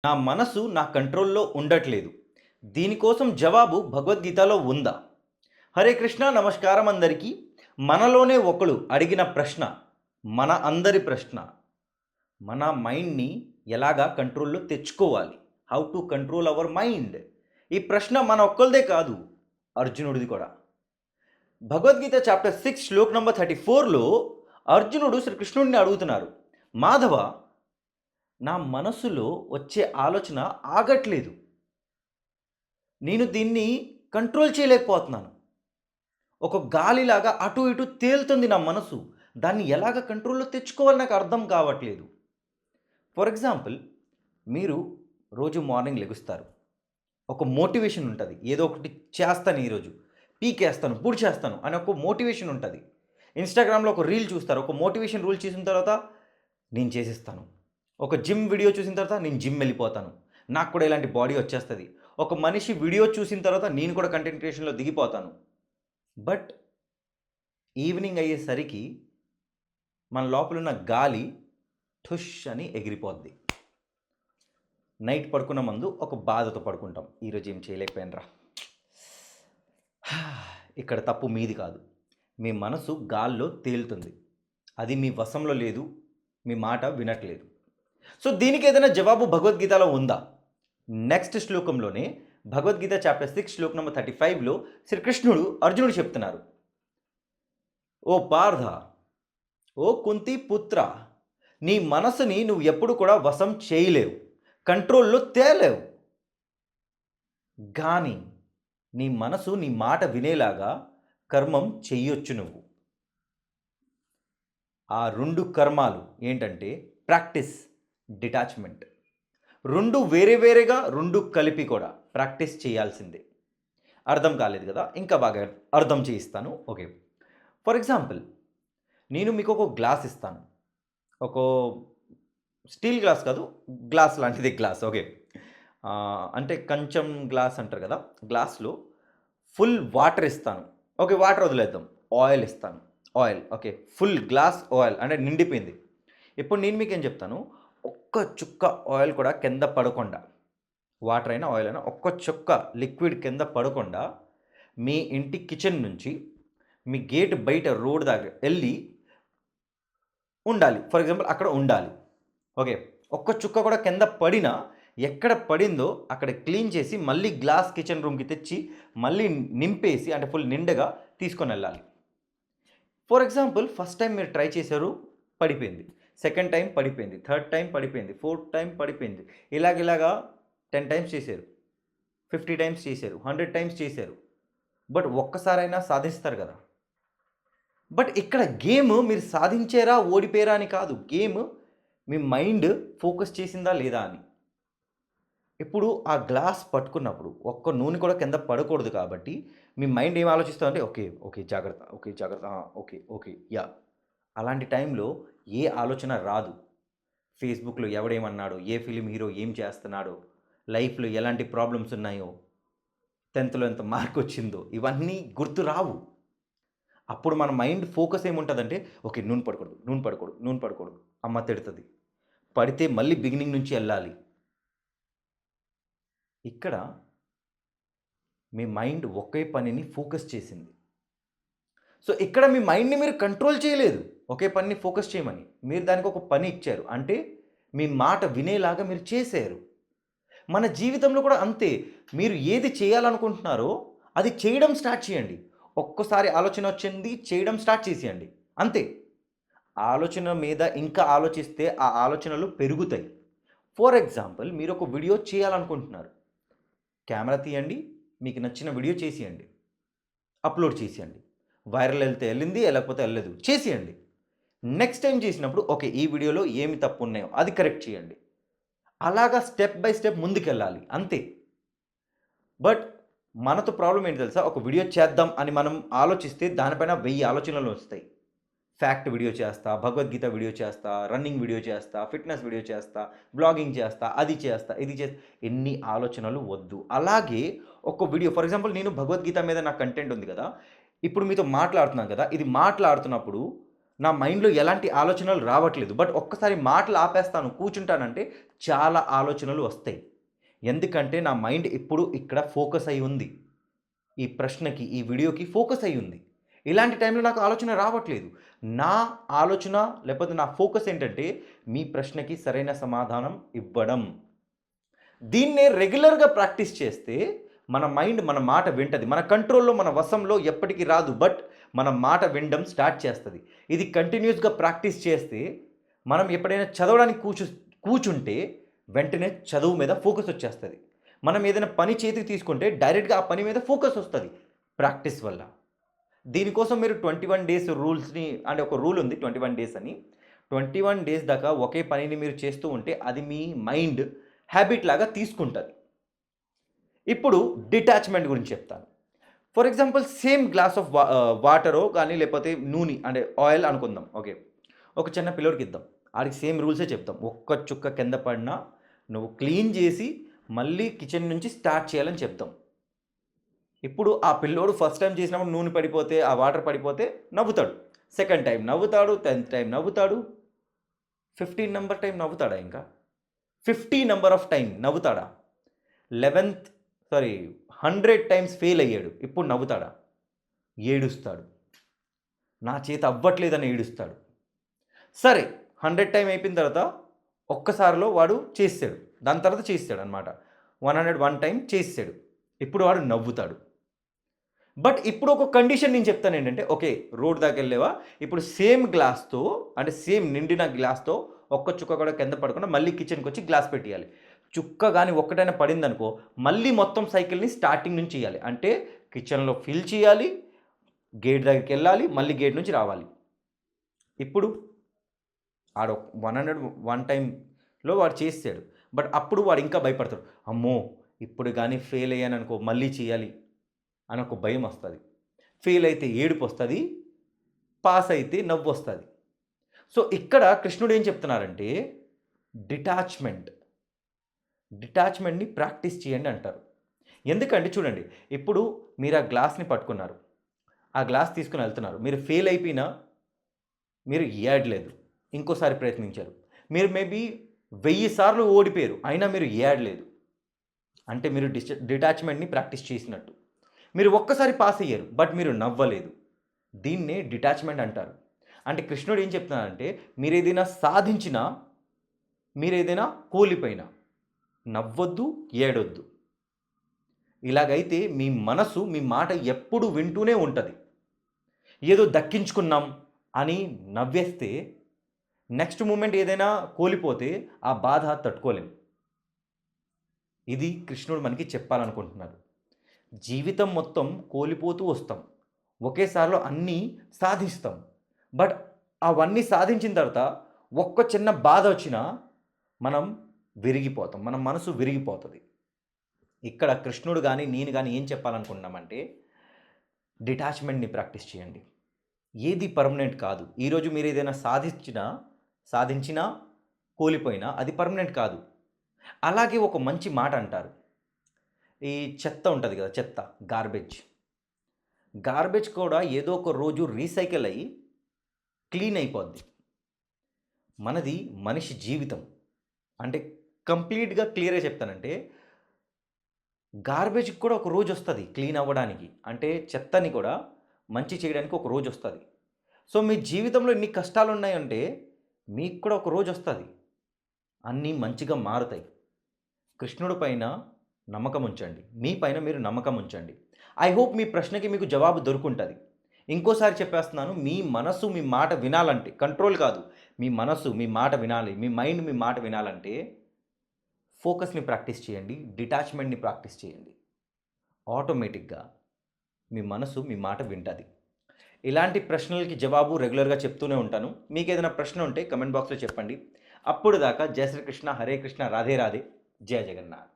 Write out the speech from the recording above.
నా మనసు నా కంట్రోల్‌లో ఉండట్లేదు. దీనికోసం జవాబు భగవద్గీతలో ఉందా? హరే కృష్ణ నమస్కారం అందరికీ. మనలోనే ఒకడు అడిగిన ప్రశ్న, మన అందరి ప్రశ్న. మన మైండ్‌ని ఎలాగా కంట్రోల్‌లో తెచ్చుకోవాలి? How to control our mind? ఈ ప్రశ్న మన ఒక్కళ్ళదే కాదు, అర్జునుడిది కూడా. భగవద్గీత చాప్టర్ 6 శ్లోక్ నంబర్ 34లో అర్జునుడు శ్రీకృష్ణుడిని అడుగుతున్నారు. మాధవ, నా మనసులో వచ్చే ఆలోచన ఆగట్లేదు. నేను దీన్ని కంట్రోల్ చేయలేకపోతున్నాను. ఒక గాలిలాగా అటు ఇటు తేలుతుంది నా మనసు. దాన్ని ఎలాగ కంట్రోల్‌లో తెచ్చుకోవాలో నాకు అర్థం కావట్లేదు. ఫర్ ఎగ్జాంపుల్, మీరు రోజు మార్నింగ్ లెగుస్తారు. ఒక మోటివేషన్ ఉంటది. ఏదో ఒకటి చేస్తాను ఈరోజు. పీకేస్తాను, పొడిచేస్తాను అనే ఒక మోటివేషన్ ఉంటది. ఇన్‌స్టాగ్రామ్‌లో ఒక రీల్ చూస్తారు. ఒక మోటివేషన్ రూల్ చూసిన తర్వాత నేను చేసేస్తాను. ఒక జిమ్ వీడియో చూసిన తర్వాత నేను జిమ్ వెళ్ళిపోతాను. నాకు కూడా ఇలాంటి బాడీ వచ్చేస్తది. ఒక మనిషి వీడియో చూసిన తర్వాత నేను కూడా కంటెంట్ క్రియేషన్‌లో దిగిపోతాను. బట్ ఈవినింగ్ అయ్యేసరికి మన లోపలున్న గాలి ఠుష్ అని ఎగిరిపోద్ది. నైట్ పడుకున్న ముందు ఒక బాధతో పడుకుంటాం. ఈరోజు ఏం చేయలేకపోయానురా. ఇక్కడ తప్పు మీది కాదు. మీ మనసు గాల్లో తేలుతుంది. అది మీ వశంలో లేదు. మీ మాట వినట్లేదు. సో దీనికి ఏదైనా జవాబు భగవద్గీతలో ఉందా? Next శ్లోకంలోనే Bhagavad Gita chapter 6 shlok number 35లో శ్రీకృష్ణుడు అర్జునుడు చెప్తున్నారు. ఓ పార్థ, ఓ కుంతి పుత్ర, నీ మనసుని నువ్వు ఎప్పుడు కూడా వశం చేయలేవు, కంట్రోల్‌లో తేలేవు. గానీ నీ మనసు నీ మాట వినేలాగా కర్మం చెయ్యొచ్చు నువ్వు. ఆ 2 కర్మాలు ఏంటంటే ప్రాక్టీస్, డిటాచ్‌మెంట్. 2 వేరే వేరేగా 2 కలిపి కూడా ప్రాక్టీస్ చేయాల్సిందే. అర్థం కాలేదు కదా! ఇంకా బాగా అర్థం చేయిస్తాను. ఓకే. ఫర్ ఎగ్జాంపుల్, నేను మీకు ఒక గ్లాస్ ఇస్తాను. ఒక స్టీల్ గ్లాస్ కాదు, గ్లాస్ లాంటిది గ్లాస్. ఓకే. అంటే కంచం గ్లాస్ అంటారు కదా! గ్లాస్‌లో ఫుల్ వాటర్ ఇస్తాను. ఓకే. వాటర్ వదిలేద్దాం. ఆయిల్ ఇస్తాను. Oil. Okay. Full glass oil అంటే నిండిపోయింది. ఇప్పుడు నేను మీకేం చెప్తాను, ఒక్క చుక్క ఆయిల్ కూడా కింద పడకుండా, వాటర్ అయినా, ఆయిల్ అయినా ఒక్క చుక్క లిక్విడ్ కింద పడకుండా మీ ఇంటి కిచెన్ నుంచి మీ గేట్ బయట రోడ్ దాకా ఎళ్లి ఉండాలి. ఫర్ ఎగ్జాంపుల్ అక్కడ ఉండాలి. ఓకే. ఒక్క చుక్క కూడా కింద పడినా, ఎక్కడ పడిందో అక్కడ క్లీన్ చేసి మళ్ళీ గ్లాస్ కిచెన్ రూమ్‌కి తెచ్చి మళ్ళీ నింపేసి అంటే ఫుల్ నిండుగా తీసుకొనెళ్ళాలి. ఫర్ ఎగ్జాంపుల్ ఫస్ట్ టైమ్ మీరు ట్రై చేశారు, పడిపోయింది. సెకండ్ టైమ్ పడిపోయింది. థర్డ్ టైమ్ పడిపోయింది. ఫోర్త్ టైమ్ పడిపోయింది. ఇలాగా 10 టైమ్స్ చేశారు. 50 టైమ్స్ చేశారు. 100 టైమ్స్ చేశారు. బట్ ఒక్కసారైనా సాధిస్తారు గదా! బట్ ఇక్కడ గేమ్ మీరు సాధించారా, ఓడిపోయారా అని కాదు. గేమ్ మీ మైండ్ ఫోకస్ చేసిందా లేదా అని. ఇప్పుడు ఆ గ్లాస్ పట్టుకున్నప్పుడు ఒక్క నూనె కూడా కింద పడకూడదు కాబట్టి, మీ మైండ్ ఏం ఆలోచిస్తదంటే ఓకే. ఓకే. జాగ్రత్త. ఓకే. జాగ్రత్త. ఓకే. ఓకే. యాహ్! అలాంటి టైంలో ఏ ఆలోచన రాదు. ఫేస్‌బుక్‌లో ఎవడేమన్నాడో, ఏ ఫిల్మ్ హీరో ఏం చేస్తున్నాడో, లైఫ్‌లో ఎలాంటి ప్రాబ్లమ్స్ ఉన్నాయో, 10థ్‌లో ఎంత మార్కొచ్చిందో ఇవన్నీ గుర్తు రావు. అప్పుడు మన మైండ్ ఫోకస్ ఏముంటదంటే, ఓకే. నూనె పడకూడదు, నూనె పడకూడదు, నూనె పడకూడదు. అమ్మ తిడతది. పడితే మళ్ళీ బిగినింగ్ నుంచి ఎళ్ళాలి. ఇక్కడ మీ మైండ్ ఒకే పనిని ఫోకస్ చేసింది. సో, ఇక్కడ మీ మైండ్‌ని మీరు కంట్రోల్ చేయలేదు. ఒకే పనిని ఫోకస్ చేయమని. మీరు దానికి ఒక పని ఇచ్చారు. అంటే మీ మాట వినేలాగా మీరు చేశారు. మన జీవితంలో కూడా అంతే. మీరు ఏది చేయాలనుకుంటున్నారో అది చేయడం స్టార్ట్ చేయండి. ఒక్కసారి ఆలోచన వచ్చింది చేయడం స్టార్ట్ చేసేయండి. అంతే. ఆలోచన మీద ఇంకా ఆలోచిస్తే ఆ ఆలోచనలు పెరుగుతాయి. ఫర్ ఎగ్జాంపుల్ మీరు ఒక వీడియో చేయాలనుకుంటున్నారు. కెమెరా తీయండి. మీకు నచ్చిన వీడియో చేసేయండి. అప్‌లోడ్ చేసేయండి. వైరల్ ఎళ్తే ఎళ్ళింది, ఎళ్ళకపోతే ఎళ్ళలేదు. చేసేయండి. నెక్స్ట్ టైమ్ చేసినప్పుడు ఓకే. ఈ వీడియోలో ఏమి తప్పున్నాయో అది కరెక్ట్ చేయండి. అలాగా స్టెప్ బై స్టెప్ ముందుకెళ్ళాలి. అంతే. బట్ మనతో ప్రాబ్లమ్ ఏంటి తెలుసా? ఒక వీడియో చేద్దాం అని మనం ఆలోచిస్తే దానిపైన 1000 ఆలోచనలొస్తాయి. ఫ్యాక్ట్ వీడియో చేస్తా, భగవద్గీత వీడియో చేస్తా, రన్నింగ్ వీడియో చేస్తా, ఫిట్‌నెస్ వీడియో చేస్తా, వ్లాగింగ్ చేస్తా, అది చేస్తా, ఇది చేస్తా. ఎన్ని ఆలోచనలు వద్దు. అలాగే ఒక వీడియో ఫర్ ఎగ్జాంపుల్ నేను భగవద్గీత మీద నా కంటెంట్ ఉంది గదా! ఇప్పుడు మీతో మాట్లాడుతున్నాను కదా! ఇది మాట్లాడుతున్నప్పుడు నా మైండ్‌లో ఎలాంటి ఆలోచనలు రావట్లేదు. బట్ ఒక్కసారి మాటలు ఆపేస్తాను, కూర్చుంటానంటే చాలా ఆలోచనలు వస్తాయి. ఎందుకంటే నా మైండ్ ఎప్పుడు ఇక్కడ ఫోకస్ అయ్యి ఉంది. ఈ ప్రశ్నకి, ఈ వీడియోకి ఫోకస్ అయ్యి ఉంది. ఇలాంటి టైంలో నాకు ఆలోచన రావట్లేదు. నా ఆలోచన లేకపోతే నా ఫోకస్ ఏంటంటే మీ ప్రశ్నకి సరైన సమాధానం ఇవ్వడం. దీన్నే రెగ్యులర్‌గా ప్రాక్టీస్ చేస్తే మన మైండ్ మన మాట వింటది. మన కంట్రోల్‌లో, మన వశంలో ఎప్పటికి రాదు. బట్ మన మాట వినడం స్టార్ట్ చేస్తది. ఇది కంటిన్యూయస్‌గా ప్రాక్టీస్ చేస్తే మనం ఎప్పుడైనా చదవడానికి కూర్చుంటే వెంటనే చదువు మీద ఫోకస్ వచ్చేస్తది. మనం ఏదైనా పని చేతికి తీసుకుంటే డైరెక్ట్‌గా ఆ పని మీద ఫోకస్ వస్తది ప్రాక్టీస్ వల్ల. దీనికోసం మీరు 21 డేస్ రూల్స్‌ని అంటే ఒక రూల్ ఉంది 21 డేస్ అని. 21 డేస్ దాకా ఒకే పనిని మీరు చేస్తూ ఉంటే అది మీ మైండ్ హ్యాబిట్ లాగా తీసుకుంటది. ఇప్పుడు డిటాచ్‌మెంట్ గురించి చెప్తాను. For example same glass of వాటరో కానీ లేకపోతే నూనె అంటే ఆయిల్ అనుకుందాం. ఓకే. ఒక చిన్న పిల్లోడికి ఇద్దాం. ఆడికి సేమ్ రూల్సే చెప్తాం. ఒక్క చుక్క కింద పడినా నువ్వు క్లీన్ చేసి మళ్ళీ కిచెన్ నుంచి స్టార్ట్ చేయాలని చెప్తాం. ఇప్పుడు ఆ పిల్లోడు ఫస్ట్ టైమ్ చేసినప్పుడు నూనె పడిపోతే, ఆ వాటర్ పడిపోతే నవ్వుతాడు. సెకండ్ టైమ్ నవ్వుతాడు. 10థ్ టైమ్ నవ్వుతాడు. 15 నంబర్ టైమ్ నవ్వుతాడా ఇంకా? 50 నంబర్ ఆఫ్ టైమ్ నవ్వుతాడా? 11థ్ 100 టైమ్స్ ఫెయిల్ అయ్యాడు. ఇప్పుడు నవ్వుతాడా? ఏడుస్తాడు. నా చేత అవ్వట్లేదని ఏడుస్తాడు. సరే 100 టైమ్ అయిపోయిన తర్వాత ఒక్కసారిలో వాడు చేసేసాడు. దాని తర్వాత చేసేసాడనమాట. 101 టైమ్ చేసేసాడు. ఇప్పుడు వాడు నవ్వుతాడు. బట్ ఇప్పుడు ఒక కండిషన్ నేను చెప్తానేంటంటే, ఓకే. రోడ్ దాకా వెళ్ళావా? ఇప్పుడు సేమ్ గ్లాస్‌తో అంటే సేమ్ నిండిన గ్లాస్‌తో ఒక్క చుక్క కూడా కింద పడకుండా మళ్ళీ కిచెన్‌కొచ్చి గ్లాస్ పెట్టియాలి. చుక్క గాని ఒక్కటైనా పడిందనుకో, మళ్ళీ మొత్తం సైకిల్‌ని స్టార్టింగ్ నుంచి చేయాలి. అంటే కిచెన్‌లో ఫిల్ చేయాలి, గేట్ దగ్గరికెళ్ళాలి, మళ్ళీ గేట్ నుంచి రావాలి. ఇప్పుడు ఆడు 101 టైమ్‌లో వాడు చేసేసాడు. బట్ అప్పుడు వాడు ఇంకా భయపడతాడు. అమ్మో! ఇప్పుడు గాని ఫెయిల్ అయ్యాననుకో మళ్ళీ చేయాలి అని ఒక భయమొస్తది. ఫెయిల్ అయితే ఏడుపొస్తది. పాస్ అయితే నవ్వొస్తది. సో, ఇక్కడ కృష్ణుడు ఏం చెప్తున్నారంటే డిటాచ్‌మెంట్. డిటాచ్‌మెంట్‌ని ప్రాక్టీస్ చేయండి అంటారు. ఎందుకంటే చూడండి, ఇప్పుడు మీరు ఆ గ్లాస్‌ని పట్టుకున్నారు. ఆ గ్లాస్ తీసుకొని ఎళ్తున్నారు. మీరు ఫెయిల్ అయిపోయినా మీరు ఏడలేదు. ఇంకోసారి ప్రయత్నించారు. మీరు మేబీ 1000 సార్లు ఓడిపోయారు. అయినా మీరు ఏడలేదు. అంటే మీరు డిటాచ్‌మెంట్‌ని ప్రాక్టీస్ చేసినట్టు. మీరు ఒక్కసారి పాస్ అయ్యారు. బట్ మీరు నవ్వలేదు. దీన్నే డిటాచ్‌మెంట్ అంటారు. అంటే కృష్ణుడు ఏం చెప్తున్నారంటే మీరేదైనా సాధించినా, మీరేదైనా కోల్పోయినా నవ్వొద్దు, ఏడొద్దు. ఇలాగైతే మీ మనసు మీ మాట ఎప్పుడు వింటూనే ఉంటది. ఏదో దక్కించుకున్నాం అని నవ్వేస్తే నెక్స్ట్ మూమెంట్ ఏదైనా కోల్పోతే ఆ బాధ తట్టుకోలేం. ఇది కృష్ణుడు మనకి చెప్పాలనుకుంటున్నారు. జీవితం మొత్తం కోల్పోతూ వస్తాం. ఒకేసారిలో అన్నీ సాధిస్తాం. బట్ అవన్నీ సాధించిన తర్వాత ఒక్క చిన్న బాధ వచ్చినా మనం విరిగిపోతాం. మన మనసు విరిగిపోతది. ఇక్కడ కృష్ణుడు గాని, నేను గాని ఏం చెప్పాలనుకుంటున్నామంటే డిటాచ్‌మెంట్‌ని ప్రాక్టీస్ చేయండి. ఏది పర్మనెంట్ కాదు. ఈరోజు మీరేదైనా సాధించినా, కోల్పోయినా అది పర్మనెంట్ కాదు. అలాగే ఒక మంచి మాట అంటారు. ఈ చెత్త ఉంటది గదా! చెత్త గార్బేజ్. గార్బేజ్ కూడా ఏదో ఒక రోజు రీసైకిల్ అయ్యి క్లీన్ అయిపోద్ది. మనది మనిషి జీవితం. అంటే కంప్లీట్‌గా క్లియర్‌గా చెప్తానంటే గార్బేజ్‌కి కూడా ఒక రోజొస్తది క్లీన్ అవ్వడానికి. అంటే చెత్తని కూడా మంచి చేయడానికి ఒక రోజొస్తది. సో, మీ జీవితంలో ఇన్ని కష్టాలున్నాయంటే మీకు కూడా ఒక రోజొస్తది. అన్నీ మంచిగా మారుతాయి. కృష్ణుడి పైన నమ్మకం ఉంచండి. మీ పైన మీరు నమ్మకం ఉంచండి. ఐ హోప్ మీ ప్రశ్నకి మీకు జవాబు దొరుకుంటది. ఇంకోసారి చెప్పేస్తున్నాను. మీ మనసు మీ మాట వినాలంటే కంట్రోల్ కాదు. మీ మనసు మీ మాట వినాలి. మీ మైండ్ మీ మాట వినాలంటే ఫోకస్‌ని ప్రాక్టీస్ చేయండి. డిటాచ్‌మెంట్‌ని ప్రాక్టీస్ చేయండి. ఆటోమేటిక్‌గా మీ మనసు మీ మాట వింటది. ఇలాంటి ప్రశ్నలకి జవాబు రెగ్యులర్‌గా చెప్తూనే ఉంటాను. మీకేదైనా ప్రశ్న ఉంటే కామెంట్ బాక్స్‌లో చెప్పండి. అప్పుడు దాకా జై శ్రీకృష్ణ, హరే కృష్ణ, రాధే రాధే, జై జగన్నాథ్.